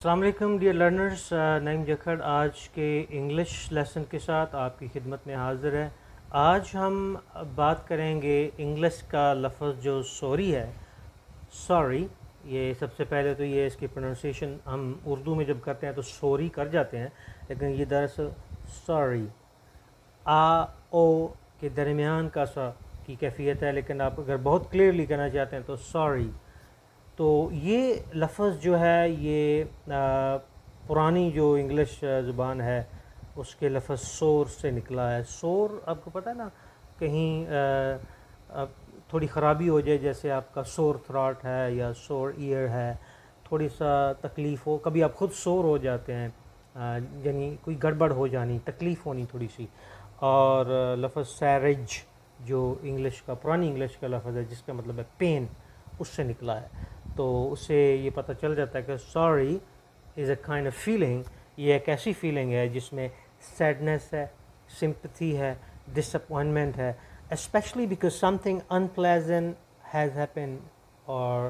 السلام علیکم dear learners, نعیم جکھڑ آج کے انگلش لیسن کے ساتھ آپ کی خدمت میں حاضر ہے۔ آج ہم بات کریں گے انگلش کا لفظ جو سوری ہے، سوری۔ یہ سب سے پہلے تو یہ اس کی پروننسیشن ہم اردو میں جب کرتے ہیں تو سوری کر جاتے ہیں، لیکن یہ دراصل سوری آ او کے درمیان کا سا کی کیفیت ہے، لیکن آپ اگر بہت کلیئرلی کہنا چاہتے ہیں تو سوری۔ تو یہ لفظ جو ہے یہ پرانی جو انگلش زبان ہے اس کے لفظ سور سے نکلا ہے۔ سور آپ کو پتہ ہے نا، کہیں تھوڑی خرابی ہو جائے، جیسے آپ کا سور تھراٹ ہے یا سور ایئر ہے، تھوڑی سا تکلیف ہو، کبھی آپ خود سور ہو جاتے ہیں، یعنی کوئی گڑبڑ ہو جانی، تکلیف ہونی تھوڑی سی۔ اور لفظ سیرج جو انگلش کا پرانی انگلش کا لفظ ہے جس کا مطلب ہے پین، اس سے نکلا ہے۔ تو اس سے یہ پتہ چل جاتا ہے کہ sorry is a kind of feeling, یہ ایک ایسی فیلنگ ہے جس میں سیڈنس ہے، سمپتھی ہے، ڈس اپوائنٹمنٹ ہے، especially because something unpleasant has happen or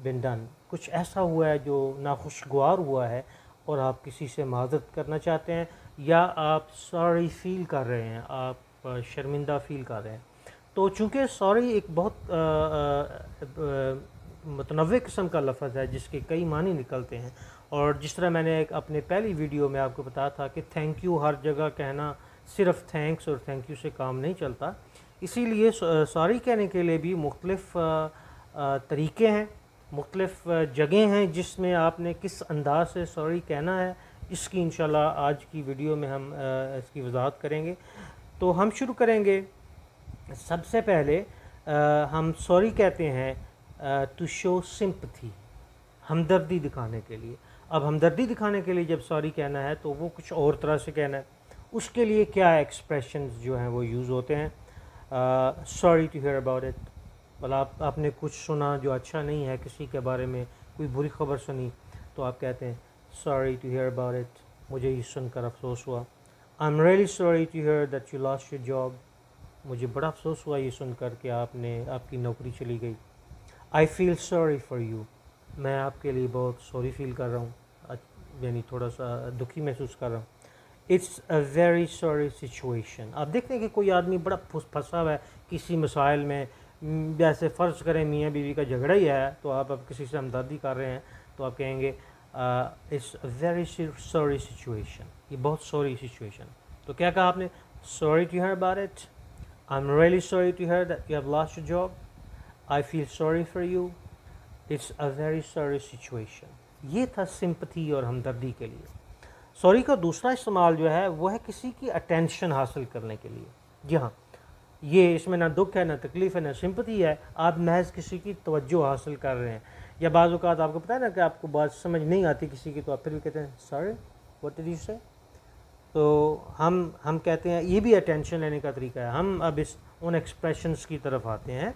been done, کچھ ایسا ہوا ہے جو ناخوشگوار ہوا ہے اور آپ کسی سے معذرت کرنا چاہتے ہیں، یا آپ سوری فیل کر رہے ہیں، آپ شرمندہ فیل کر رہے ہیں۔ تو چونکہ سوری ایک بہت متنوع قسم کا لفظ ہے جس کے کئی معنی نکلتے ہیں، اور جس طرح میں نے ایک اپنے پہلی ویڈیو میں آپ کو بتایا تھا کہ تھینک یو ہر جگہ کہنا صرف تھینکس اور تھینک یو سے کام نہیں چلتا، اسی لیے سوری کہنے کے لیے بھی مختلف طریقے ہیں، مختلف جگہیں ہیں جس میں آپ نے کس انداز سے سوری کہنا ہے۔ اس کی انشاءاللہ آج کی ویڈیو میں ہم اس کی وضاحت کریں گے۔ تو ہم شروع کریں گے، سب سے پہلے ہم سوری کہتے ہیں ٹو شو سمپتھی، ہمدردی دکھانے کے لیے۔ اب ہمدردی دکھانے کے لیے جب سوری کہنا ہے تو وہ کچھ اور طرح سے کہنا ہے، اس کے لیے کیا ایکسپریشنز جو ہیں وہ یوز ہوتے ہیں۔ Sorry to hear about it, مطلب آپ نے کچھ سنا جو اچھا نہیں ہے، کسی کے بارے میں کوئی بری خبر سنی تو آپ کہتے ہیں sorry to hear about it, مجھے یہ سن کر افسوس ہوا۔ I am really sorry to hear that you lost your job, مجھے بڑا افسوس ہوا یہ سن کر کہ آپ کی نوکری چلی گئی۔ آئی فیل سوری فار یو، میں آپ کے لیے بہت سوری فیل کر رہا ہوں، یعنی تھوڑا سا دکھی محسوس کر رہا ہوں۔ It's a very sorry situation, آپ دیکھتے ہیں کہ کوئی آدمی بڑا پھنسا ہوا ہے کسی مسائل میں، جیسے فرض کریں میاں بیوی کا جھگڑا ہی ہے تو آپ اب کسی سے ہمدردی کر رہے ہیں تو آپ کہیں گے it's a very sorry situation, یہ بہت سوری سچویشن۔ تو کیا کہا آپ نے؟ Sorry to hear about it, I am really sorry to hear that you have lost your job, I feel sorry for you, it's a very sorry situation. یہ تھا sympathy اور ہمدردی کے لیے۔ سوری کا دوسرا استعمال جو ہے وہ ہے کسی کی اٹینشن حاصل کرنے کے لیے۔ جی ہاں، یہ اس میں نہ دکھ ہے، نہ تکلیف ہے، نہ سمپتھی ہے، آپ محض کسی کی توجہ حاصل کر رہے ہیں۔ یا بعض اوقات آپ کو پتہ ہے نا کہ آپ کو بات سمجھ نہیں آتی کسی کی، تو آپ پھر بھی کہتے ہیں سوری واٹ ڈڈ یو سے۔ تو ہم کہتے ہیں یہ بھی اٹینشن لینے کا طریقہ ہے۔ ہم اب ان ایکسپریشنز کی طرف آتے ہیں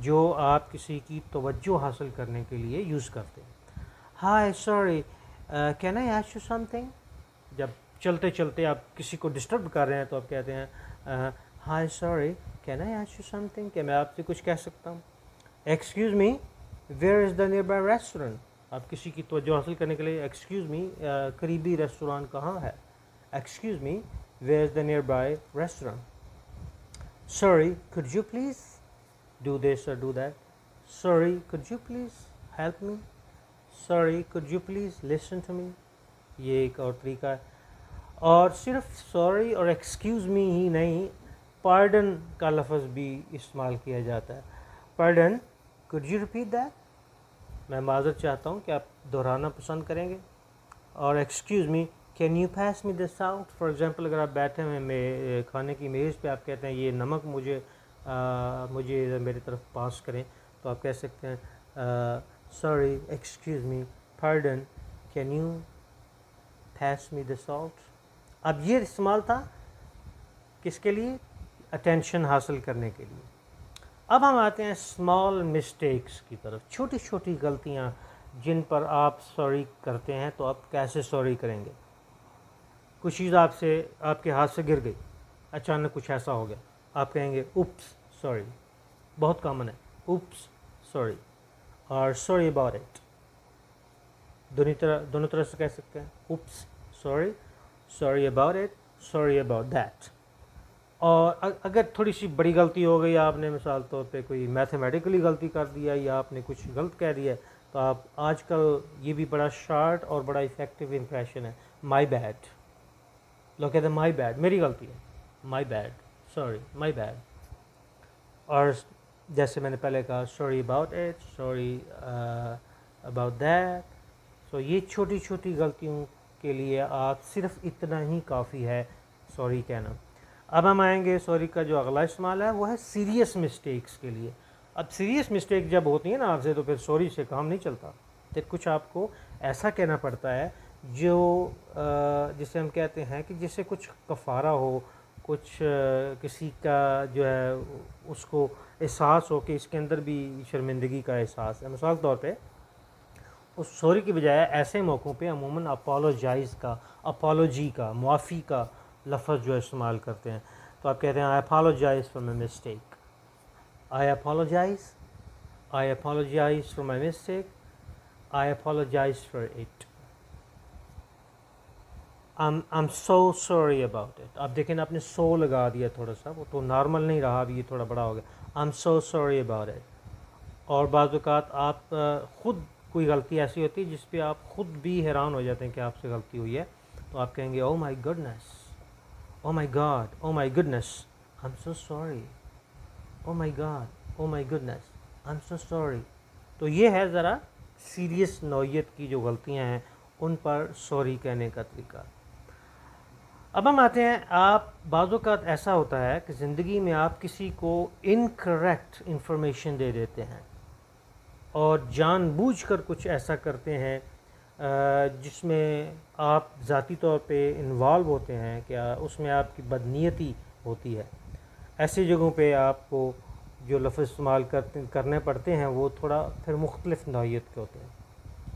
جو آپ کسی کی توجہ حاصل کرنے کے لیے یوز کرتے ہیں۔ Hi sorry can I ask you something, جب چلتے چلتے آپ کسی کو ڈسٹرب کر رہے ہیں تو آپ کہتے ہیں hi sorry can I ask you something, کہ میں آپ سے کچھ کہہ سکتا ہوں۔ Excuse me where is the nearby restaurant, آپ کسی کی توجہ حاصل کرنے کے لیے ایکسکیوز می قریبی ریسٹوران کہاں ہے، excuse me where is the nearby restaurant. Sorry could you please do this or do that، sorry could you please help me، sorry could you please listen to me، یہ ایک اور طریقہ ہے۔ اور صرف sorry اور excuse me ہی نہیں، pardon کا لفظ بھی استعمال کیا جاتا ہے۔ Pardon could you repeat that، میں معذرت چاہتا ہوں کہ آپ دہرانا پسند کریں گے۔ اور excuse me can you pass me this out, for example اگر آپ بیٹھے ہوئے کھانے کی میز پہ آپ کہتے ہیں یہ نمک مجھے میری طرف پاس کریں، تو آپ کہہ سکتے ہیں sorry excuse me pardon can you pass me this out. اب یہ استعمال تھا کس کے لیے؟ اٹینشن حاصل کرنے کے لیے۔ اب ہم آتے ہیں اسمال مسٹیکس کی طرف، چھوٹی چھوٹی غلطیاں جن پر آپ سوری کرتے ہیں، تو آپ کیسے سوری کریں گے؟ کچھ چیز آپ کے ہاتھ سے گر گئی، اچانک کچھ ایسا ہو گیا، آپ کہیں گے اوپس سوری، بہت کامن ہے اوپس سوری، اور سوری اباؤٹ اٹ۔ دونوں طرح سے کہہ سکتے ہیں. Opus sorry, sorry about it, sorry about that. اور اگر تھوڑی سی بڑی غلطی ہو گئی, آپ نے مثال طور پہ کوئی میتھمیٹیکلی غلطی کر دیا یا آپ نے کچھ غلط کہہ دیا, تو آپ آج کل یہ بھی بڑا شارٹ اور بڑا افیکٹو امپریشن ہے, مائی بیڈ. لوگ کہتے ہیں مائی بیڈ, میری غلطی ہے, my bad, sorry, my bad. اور جیسے میں نے پہلے کہا sorry about it, sorry about that. So یہ چھوٹی چھوٹی غلطیوں کے لیے آپ صرف اتنا ہی کافی ہے سوری کہنا. اب ہم آئیں گے سوری کا جو اگلا استعمال ہے وہ ہے سیریس مسٹیکس کے لیے. اب سیریس مسٹیک جب ہوتی ہیں نا آپ سے, تو پھر سوری سے کام نہیں چلتا. پھر کچھ آپ کو ایسا کہنا پڑتا ہے جو جسے ہم کہتے ہیں کہ جس سے کچھ کفارہ ہو, کچھ کسی کا جو ہے اس کو احساس ہو کہ اس کے اندر بھی شرمندگی کا احساس ہے. مثال طور پہ اس سوری کی بجائے ایسے موقعوں پہ عموماً اپالوجی کا, معافی کا لفظ جو استعمال کرتے ہیں. تو آپ کہتے ہیں I apologise for my mistake, I apologise, I apologise for my mistake, I apologise for it, I'm so sorry about it. آپ دیکھیں نا, آپ نے سو لگا دیا تھوڑا سا, وہ تو نارمل نہیں رہا, اب یہ تھوڑا بڑا ہو گیا. I'm so sorry about it. اور بعض اوقات آپ خود کوئی غلطی ایسی ہوتی ہے جس پہ آپ خود بھی حیران ہو جاتے ہیں کہ آپ سے غلطی ہوئی ہے, تو آپ کہیں گے oh my goodness, oh my God, oh my goodness, I'm so sorry, oh my God, oh my goodness, I'm so sorry. تو یہ ہے ذرا سیریس نوعیت کی جو غلطیاں ہیں ان پر سوری کہنے کا طریقہ. اب ہم آتے ہیں, آپ بعض اوقات ایسا ہوتا ہے کہ زندگی میں آپ کسی کو انکریکٹ انفارمیشن دے دیتے ہیں اور جان بوجھ کر کچھ ایسا کرتے ہیں جس میں آپ ذاتی طور پہ انوالو ہوتے ہیں, کہ اس میں آپ کی بدنیتی ہوتی ہے. ایسی جگہوں پہ آپ کو جو لفظ استعمال کرنے پڑتے ہیں وہ تھوڑا پھر مختلف نوعیت کے ہوتے ہیں.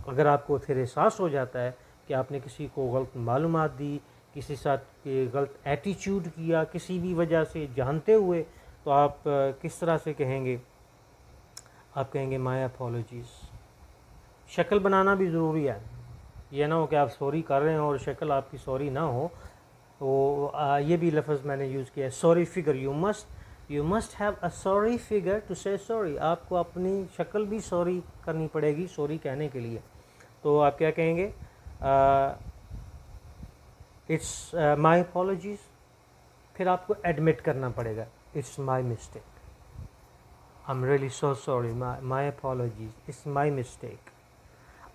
اگر آپ کو پھر احساس ہو جاتا ہے کہ آپ نے کسی کو غلط معلومات دی, کسی ساتھ غلط ایٹیچیوڈ کیا کسی بھی وجہ سے جانتے ہوئے, تو آپ کس طرح سے کہیں گے؟ آپ کہیں گے مائی اپالوجیز. شکل بنانا بھی ضروری ہے, یہ نہ ہو کہ آپ سوری کر رہے ہیں اور شکل آپ کی سوری نہ ہو. تو یہ بھی لفظ میں نے یوز کیا ہے, sorry figure. You must have a sorry figure to say sorry. آپ کو اپنی شکل بھی سوری کرنی پڑے گی سوری کہنے کے لیے. تو آپ کیا کہیں گے؟ It's my apologies. پھر آپ کو ایڈمٹ کرنا پڑے گا, it's my mistake, I am really so sorry, my apologies, it's my mistake,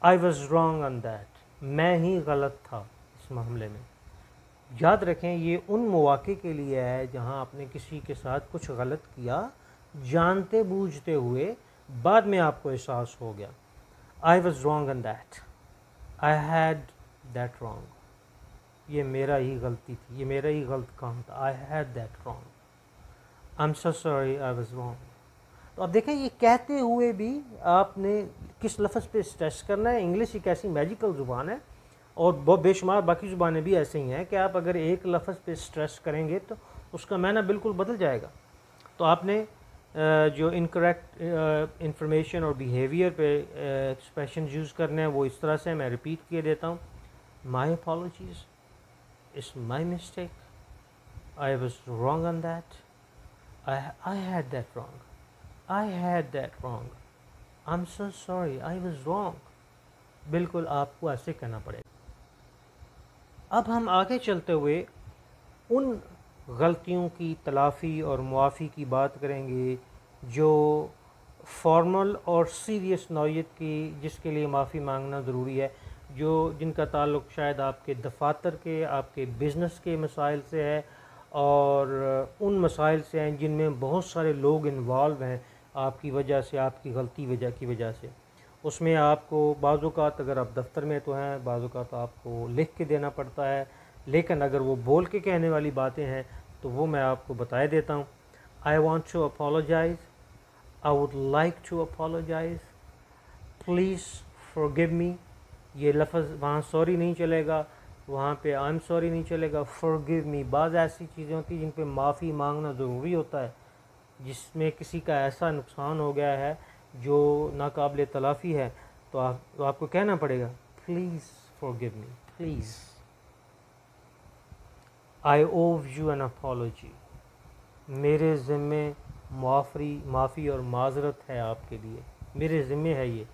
I was wrong on that. میں ہی غلط تھا اس معاملے میں. یاد رکھیں یہ ان مواقع کے لیے ہے جہاں آپ نے کسی کے ساتھ کچھ غلط کیا جانتے بوجھتے ہوئے, بعد میں آپ کو احساس ہو گیا آئی was wrong on that, I had that wrong. یہ میرا ہی غلطی تھی, یہ میرا ہی غلط کام تھا, آئی had that wrong, I am so sorry, I was wrong. تو اب دیکھیں یہ کہتے ہوئے بھی آپ نے کس لفظ پہ اسٹریس کرنا ہے. انگلش ایک ایسی میجیکل زبان ہے, اور بہت بے شمار باقی زبانیں بھی ایسے ہی ہیں کہ آپ اگر ایک لفظ پہ اسٹریس کریں گے تو اس کا معنی بالکل بدل جائے گا. تو آپ نے جو انکریکٹ انفارمیشن اور بیہیویئر پہ ایکسپریشن یوز کرنے ہیں وہ اس طرح سے, میں ریپیٹ کیے دیتا ہوں. My apologies, it's my mistake, I was wrong on that, I had that wrong, I had that wrong, I am so sorry, I was wrong. بالکل آپ کو ایسے کہنا پڑے گا. اب ہم آگے چلتے ہوئے ان غلطیوں کی تلافی اور معافی کی بات کریں گے جو فارمل اور سیریس نوعیت کی, جس کے لیے معافی مانگنا ضروری ہے, جن کا تعلق شاید آپ کے دفاتر کے, آپ کے بزنس کے مسائل سے ہے, اور ان مسائل سے ہیں جن میں بہت سارے لوگ انوالو ہیں آپ کی وجہ سے, آپ کی غلطی کی وجہ سے. اس میں آپ کو بعض اوقات, اگر آپ دفتر میں تو ہیں, بعض اوقات آپ کو لکھ کے دینا پڑتا ہے, لیکن اگر وہ بول کے کہنے والی باتیں ہیں تو وہ میں آپ کو بتا دیتا ہوں. I want to apologise, I would like to apologise, please forgive me. یہ لفظ وہاں سوری نہیں چلے گا, وہاں پہ آئی ایم سوری نہیں چلے گا, فارگیو می. بعض ایسی چیزیں ہوتی ہیں جن پہ معافی مانگنا ضروری ہوتا ہے, جس میں کسی کا ایسا نقصان ہو گیا ہے جو ناقابل تلافی ہے, تو آپ کو کہنا پڑے گا please forgive me, please. I owe you an apology. میرے ذمے معافی اور معذرت ہے آپ کے لیے، میرے ذمے ہے یہ.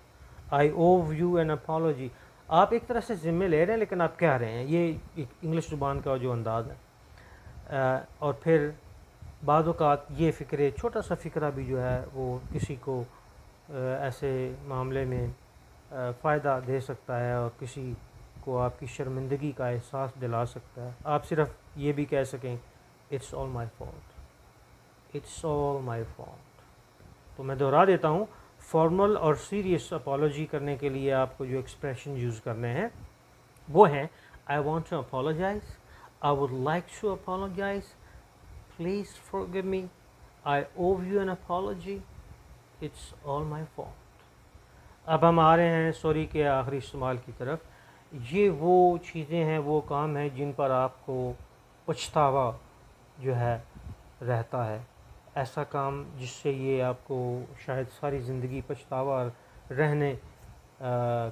I owe you an apology. آپ ایک طرح سے ذمے لے رہے ہیں لیکن آپ کہہ رہے ہیں، یہ ایک انگلش زبان کا جو انداز ہے. اور پھر بعض اوقات یہ فکرے، چھوٹا سا فکرہ بھی جو ہے وہ کسی کو ایسے معاملے میں فائدہ دے سکتا ہے اور کسی کو آپ کی شرمندگی کا احساس دلا سکتا ہے. آپ صرف یہ بھی کہہ سکیں it's all my fault, it's all my fault. تو میں دہرا دیتا ہوں، فارمل اور سیریس اپالوجی کرنے کے لیے آپ کو جو ایکسپریشن یوز کرنے ہیں وہ ہیں I want to apologise, I would like to apologise, please forgive me, I owe you an apology, it's all my fault. اب ہم آ رہے ہیں سوری کے آخری استعمال کی طرف. یہ وہ چیزیں ہیں، وہ کام ہیں جن پر آپ کو پچھتاوا جو ہے رہتا ہے. ایسا کام جس سے یہ آپ کو شاید ساری زندگی پچھتاوا رہنے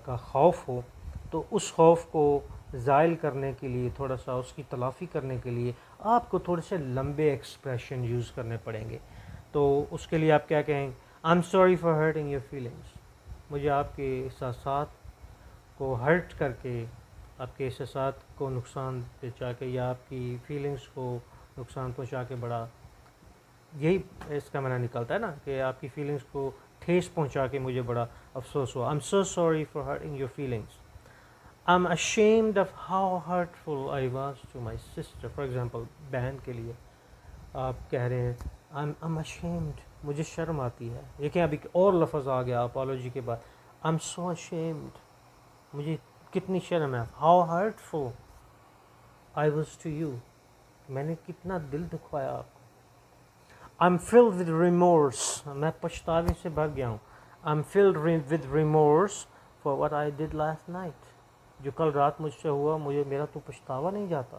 کا خوف ہو، تو اس خوف کو زائل کرنے کے لیے، تھوڑا سا اس کی تلافی کرنے کے لیے آپ کو تھوڑے سے لمبے ایکسپریشن یوز کرنے پڑیں گے. تو اس کے لیے آپ کیا کہیں؟ I am sorry for hurting your feelings. مجھے آپ کے احساسات کو ہرٹ کر کے، آپ کے احساسات کو نقصان پہنچا کے یا آپ کی فیلنگس کو نقصان پہنچا کے، بڑا یہی اس کا معنی نکلتا ہے نا کہ آپ کی فیلنگس کو ٹھیس پہنچا کے مجھے بڑا افسوس ہوا. I am so sorry for hurting your feelings. I'm ashamed of how hurtful I was to my sister. For example, بہن کے لیے آپ کہہ رہے ہیں I'm ashamed. مجھے شرم آتی ہے. دیکھیں اب ایک اور لفظ آ گیا اپالوجی کے بعد. I'm so ashamed. مجھے کتنی شرم ہے. How hurtful I was to you. میں نے کتنا دل دکھوایا آپ کو. I'm filled with remorse. میں پچھتاوے سے بھر گیا ہوں. I'm filled with remorse for what I did last night. جو کل رات مجھ سے ہوا، میرا تو پچھتاوا نہیں جاتا.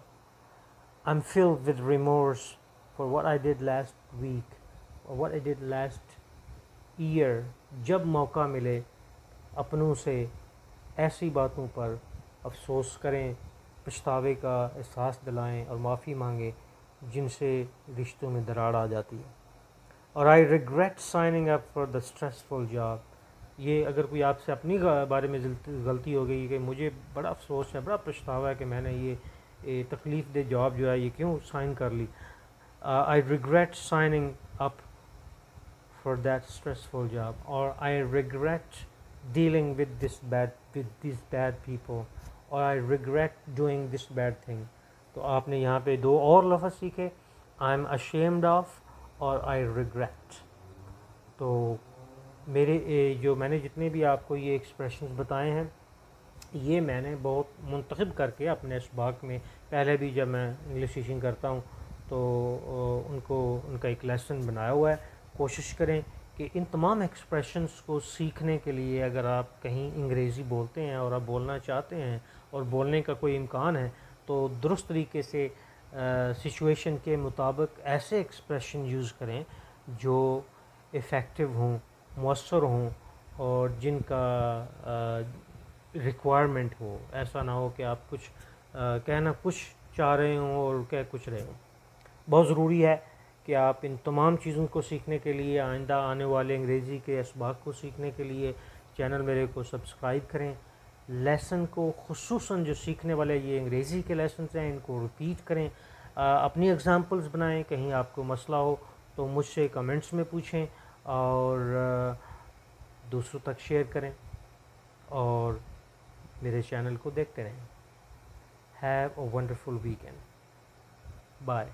I'm filled with remorse for what I did last week or what I did last year. جب موقع ملے اپنوں سے ایسی باتوں پر افسوس کریں، پچھتاوے کا احساس دلائیں اور معافی مانگیں جن سے رشتوں میں دراڑ آ جاتی ہے. اور I regret signing up for the stressful job. یہ اگر کوئی آپ سے اپنی بارے میں غلطی ہو گئی کہ مجھے بڑا افسوس ہے، بڑا پچھتاوا ہے کہ میں نے یہ تکلیف دہ جاب جو ہے یہ کیوں سائن کر لی. I regret signing up for that stressful job, or I regret dealing with these bad people, or I regret doing this bad thing. تو آپ نے یہاں پہ دو اور لفظ سیکھے، I'm ashamed of اور I regret. تو میرے جو میں نے جتنے بھی آپ کو یہ ایکسپریشنز بتائے ہیں، یہ میں نے بہت منتخب کر کے اپنے اسباق میں، پہلے بھی جب میں انگلش ٹیچنگ کرتا ہوں تو ان کا ایک لیسن بنایا ہوا ہے. کوشش کریں کہ ان تمام ایکسپریشنز کو سیکھنے کے لیے، اگر آپ کہیں انگریزی بولتے ہیں اور آپ بولنا چاہتے ہیں اور بولنے کا کوئی امکان ہے، تو درست طریقے سے سچویشن کے مطابق ایسے ایکسپریشن یوز کریں جو افیکٹو ہوں، مؤثر ہوں اور جن کا ریکوائرمنٹ ہو. ایسا نہ ہو کہ آپ کچھ کہنا کچھ چاہ رہے ہوں اور کہہ کچھ رہے ہوں. بہت ضروری ہے کہ آپ ان تمام چیزوں کو سیکھنے کے لیے، آئندہ آنے والے انگریزی کے اسباق کو سیکھنے کے لیے چینل میرے کو سبسکرائب کریں. لیسن کو خصوصاً جو سیکھنے والے یہ انگریزی کے لیسنز ہیں ان کو ریپیٹ کریں. اپنی ایگزامپلز بنائیں. کہیں آپ کو مسئلہ ہو تو مجھ سے کمنٹس میں پوچھیں اور دوسروں تک شیئر کریں اور میرے چینل کو دیکھتے رہیں. Have a wonderful weekend. Bye.